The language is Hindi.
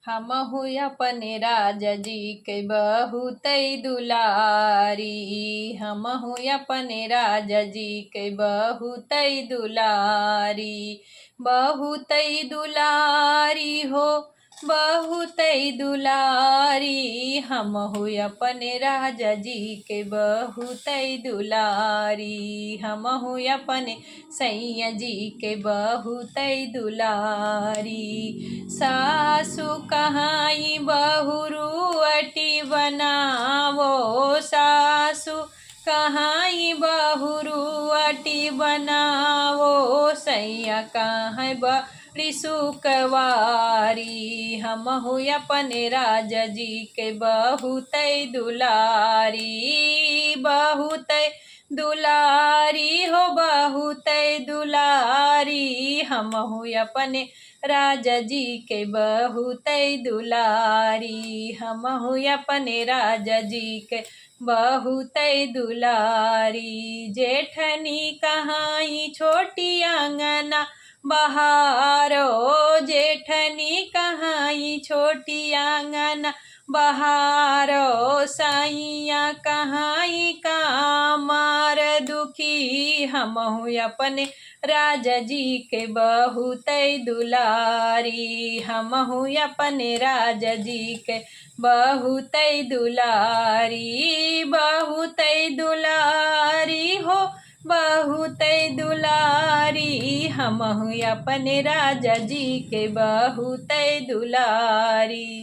हमहु अपने राजा जी के बहुत दुलारी। हमहु अपने राजा जी के बहुत दुलारी। बहुत दुलारी हो बहुत दुलारी। हमहु अपने राजा जी के बहुत दुलारी। हमहु अपने सैया जी के बहुत दुलारी। सासु कहाई बहुरुअटी बनावो। सासु कहाई बहुरुअटी बनावो। सैया कहाँ बड़ी सुकवारी। हमहु अपने राजा जी के बहुत दुलारी। बहुत दुलारी हो बहुत दुलारी। हमहु अपने राजा जी के बहुत दुलारी। हमहु अपने राजा जी के बहुत दुलारी। जेठनी कहाई छोटी अंगना बहारो। जेठनी कहाई छोटी आंगन बहारो। साइया कहाई कामार दुखी। हमहु अपने राजा जी के बहुत दुलारी। हमहु अपने राजा जी के बहुत दुलारी। बहुत दुलारी हो बहुत दुलारी। हमहु अपने राजा जी के बहुत दुलारी।